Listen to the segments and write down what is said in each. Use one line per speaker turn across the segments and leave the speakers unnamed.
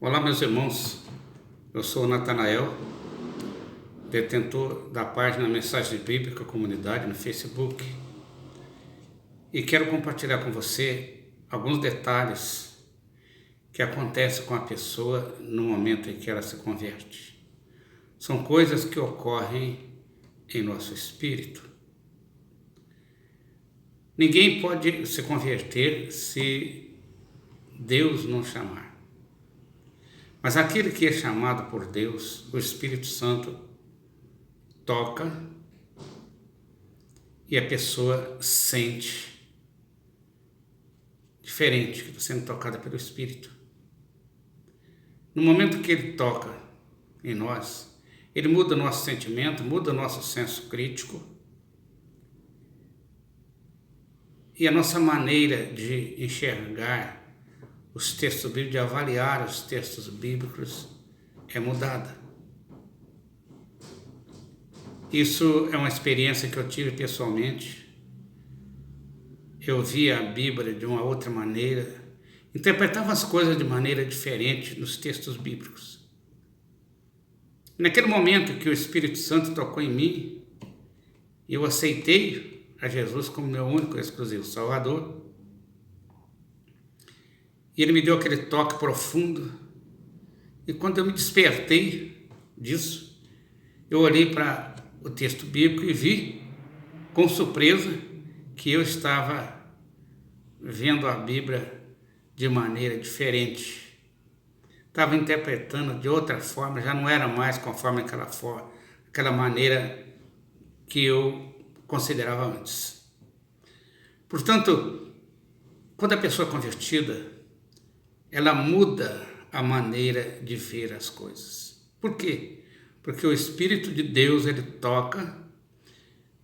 Olá, meus irmãos. Eu sou o Natanael, detentor da página Mensagem Bíblica Comunidade no Facebook, e quero compartilhar com você alguns detalhes que acontecem com a pessoa no momento em que ela se converte. São coisas que ocorrem em nosso espírito. Ninguém pode se converter se Deus não chamar. Mas aquele que é chamado por Deus, o Espírito Santo, toca e a pessoa sente diferente, que está sendo tocada pelo Espírito. No momento que Ele toca em nós, Ele muda o nosso sentimento, muda o nosso senso crítico e a nossa maneira de enxergar os textos bíblicos, de avaliar os textos bíblicos é mudada. Isso é uma experiência que eu tive pessoalmente. Eu via a Bíblia de uma outra maneira, interpretava as coisas de maneira diferente nos textos bíblicos. Naquele momento que o Espírito Santo tocou em mim, eu aceitei a Jesus como meu único e exclusivo Salvador, e Ele me deu aquele toque profundo, e quando eu me despertei disso, eu olhei para o texto bíblico e vi, com surpresa, que eu estava vendo a Bíblia de maneira diferente. Estava interpretando de outra forma, já não era mais conforme aquela maneira que eu considerava antes. Portanto, quando a pessoa é convertida, ela muda a maneira de ver as coisas. Por quê? Porque o Espírito de Deus, Ele toca,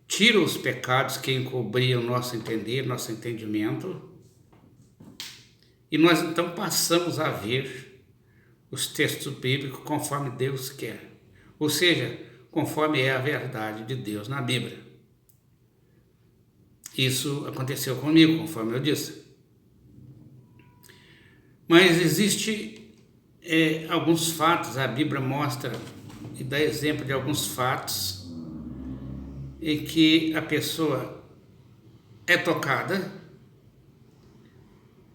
tira os pecados que encobriam nosso entender, nosso entendimento, e nós então passamos a ver os textos bíblicos conforme Deus quer, ou seja, conforme é a verdade de Deus na Bíblia. Isso aconteceu comigo, conforme eu disse. Mas existe alguns fatos, a Bíblia mostra e dá exemplo de alguns fatos em que a pessoa é tocada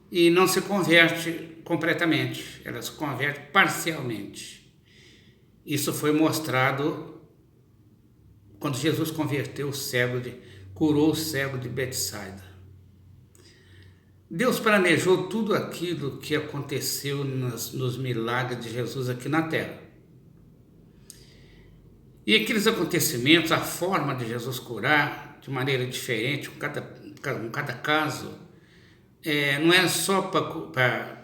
e não se converte completamente, ela se converte parcialmente. Isso foi mostrado quando Jesus converteu curou o cego de Betsaida. Deus planejou tudo aquilo que aconteceu nos milagres de Jesus aqui na Terra. E aqueles acontecimentos, a forma de Jesus curar de maneira diferente, com cada caso, não é só para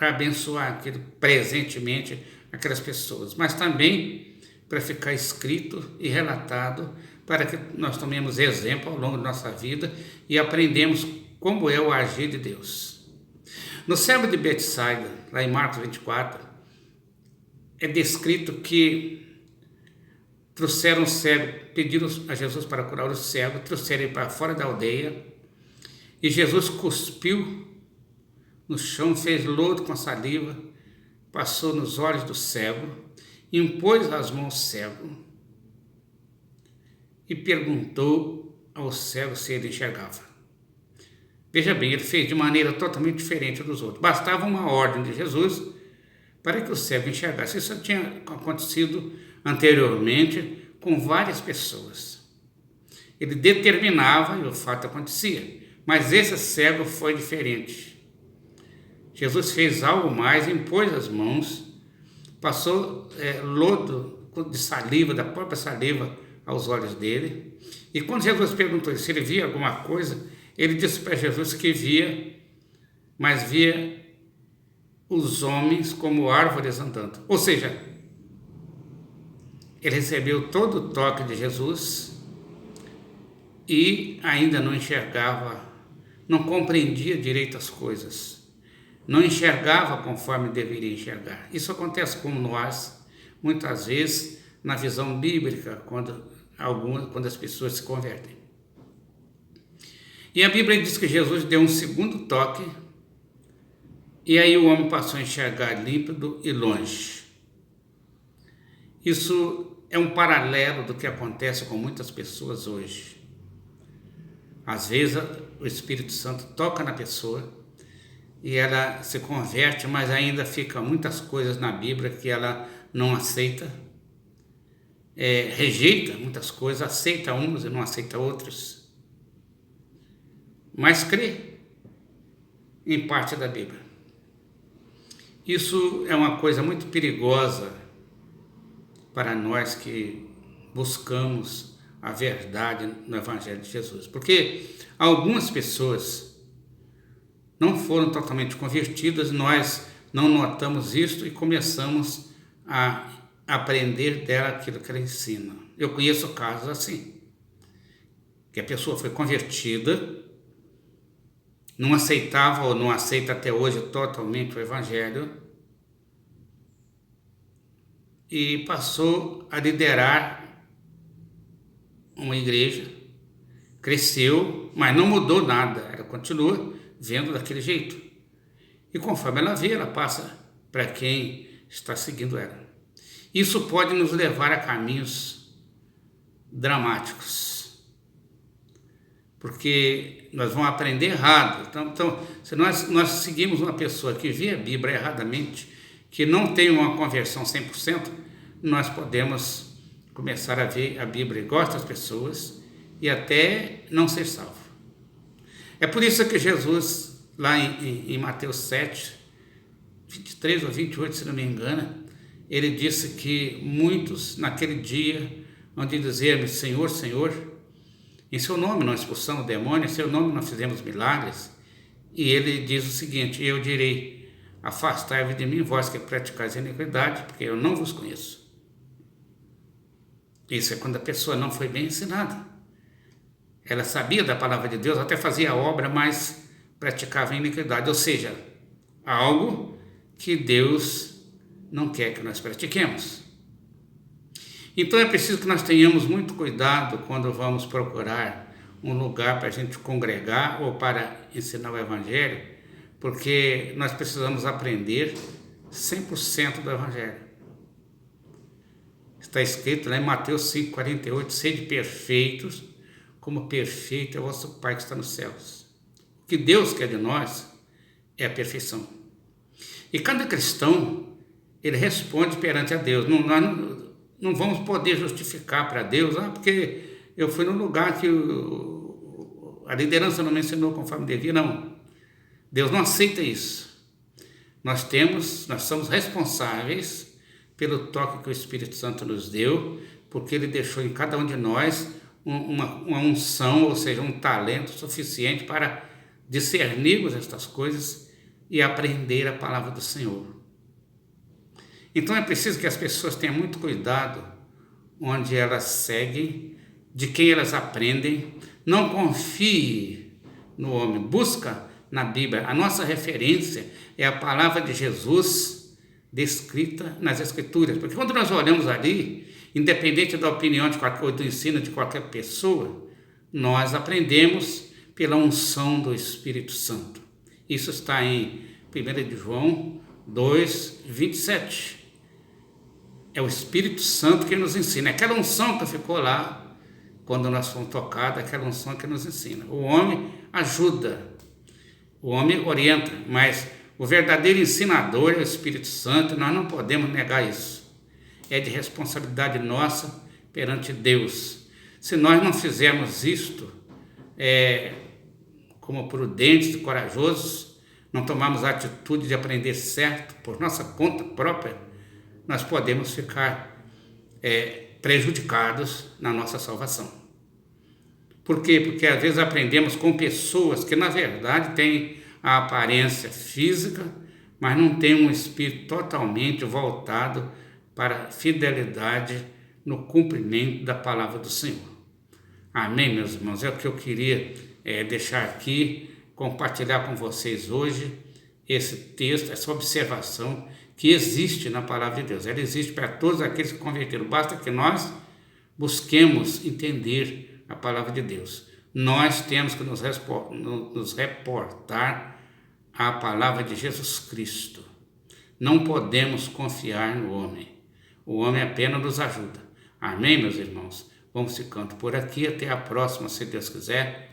abençoar presentemente aquelas pessoas, mas também para ficar escrito e relatado, para que nós tomemos exemplo ao longo da nossa vida e aprendemos como é o agir de Deus. No cego de Betsaida, lá em Marcos 24, é descrito que trouxeram o cego, pediram a Jesus para curar o cego, trouxeram ele para fora da aldeia, e Jesus cuspiu no chão, fez lodo com saliva, passou nos olhos do cego, impôs as mãos ao cego e perguntou ao cego se ele enxergava. Veja bem, ele fez de maneira totalmente diferente dos outros. Bastava uma ordem de Jesus para que o cego enxergasse. Isso já tinha acontecido anteriormente com várias pessoas. Ele determinava e o fato acontecia. Mas esse cego foi diferente. Jesus fez algo mais, impôs as mãos, passou lodo de saliva, da própria saliva, aos olhos dele. E quando Jesus perguntou se ele via alguma coisa, ele disse para Jesus que via, mas via os homens como árvores andando. Ou seja, ele recebeu todo o toque de Jesus e ainda não enxergava, não compreendia direito as coisas, não enxergava conforme deveria enxergar. Isso acontece com nós, muitas vezes, na visão bíblica, quando as pessoas se convertem. E a Bíblia diz que Jesus deu um segundo toque E aí o homem passou a enxergar límpido e longe. Isso é um paralelo do que acontece com muitas pessoas hoje. Às vezes o Espírito Santo toca na pessoa e ela se converte, mas ainda fica muitas coisas na Bíblia que ela não aceita, rejeita muitas coisas, aceita umas e não aceita outras, mas crê em parte da Bíblia. Isso é uma coisa muito perigosa para nós que buscamos a verdade no Evangelho de Jesus, porque algumas pessoas não foram totalmente convertidas, nós não notamos isso e começamos a aprender dela aquilo que ela ensina. Eu conheço casos assim, que a pessoa foi convertida, não aceitava ou não aceita até hoje totalmente o Evangelho e passou a liderar uma igreja, cresceu, mas não mudou nada, ela continua vendo daquele jeito. E conforme ela vê, ela passa para quem está seguindo ela. Isso pode nos levar a caminhos dramáticos, porque nós vamos aprender errado. Então se nós seguimos uma pessoa que vê a Bíblia erradamente, que não tem uma conversão 100%, nós podemos começar a ver a Bíblia igual das pessoas e até não ser salvo. É por isso que Jesus, lá em Mateus 7, 23 ou 28, se não me engano, ele disse que muitos naquele dia vão dizer-me: Senhor, Senhor, em seu nome nós expulsamos demônios, em seu nome nós fizemos milagres. E ele diz o seguinte: eu direi, afastai-vos de mim, vós que praticais a iniquidade, porque eu não vos conheço. Isso é quando a pessoa não foi bem ensinada. Ela sabia da palavra de Deus, até fazia a obra, mas praticava a iniquidade, ou seja, algo que Deus não quer que nós pratiquemos. Então é preciso que nós tenhamos muito cuidado quando vamos procurar um lugar para a gente congregar ou para ensinar o Evangelho, porque nós precisamos aprender 100% do Evangelho. Está escrito lá em Mateus 5,48, sede perfeitos, como perfeito é o vosso Pai que está nos céus. O que Deus quer de nós é a perfeição. E cada cristão, ele responde perante a Deus. Nós não vamos poder justificar para Deus, porque eu fui num lugar que a liderança não me ensinou conforme devia. Não. Deus não aceita isso. Nós somos responsáveis pelo toque que o Espírito Santo nos deu, porque ele deixou em cada um de nós uma unção, ou seja, um talento suficiente para discernirmos estas coisas e aprender a palavra do Senhor. Então é preciso que as pessoas tenham muito cuidado onde elas seguem, de quem elas aprendem. Não confie no homem, busca na Bíblia. A nossa referência é a palavra de Jesus descrita nas Escrituras, porque quando nós olhamos ali, independente da opinião ou do ensino de qualquer pessoa, nós aprendemos pela unção do Espírito Santo. Isso está em 1 João 2, 27. É o Espírito Santo que nos ensina, aquela unção que ficou lá quando nós fomos tocados, aquela unção que nos ensina. O homem ajuda, o homem orienta, mas o verdadeiro ensinador é o Espírito Santo, nós não podemos negar isso. É de responsabilidade nossa perante Deus. Se nós não fizermos isto, como prudentes e corajosos, não tomarmos a atitude de aprender certo por nossa conta própria, nós podemos ficar prejudicados na nossa salvação. Por quê? Porque às vezes aprendemos com pessoas que na verdade têm a aparência física, mas não têm um espírito totalmente voltado para a fidelidade no cumprimento da palavra do Senhor. Amém, meus irmãos? É o que eu queria deixar aqui, compartilhar com vocês hoje, esse texto, essa observação que existe na palavra de Deus. Ela existe para todos aqueles que converteram. Basta que nós busquemos entender a palavra de Deus. Nós temos que nos reportar à palavra de Jesus Cristo. Não podemos confiar no homem. O homem apenas nos ajuda. Amém, meus irmãos? Vamos ficando por aqui. Até a próxima, se Deus quiser.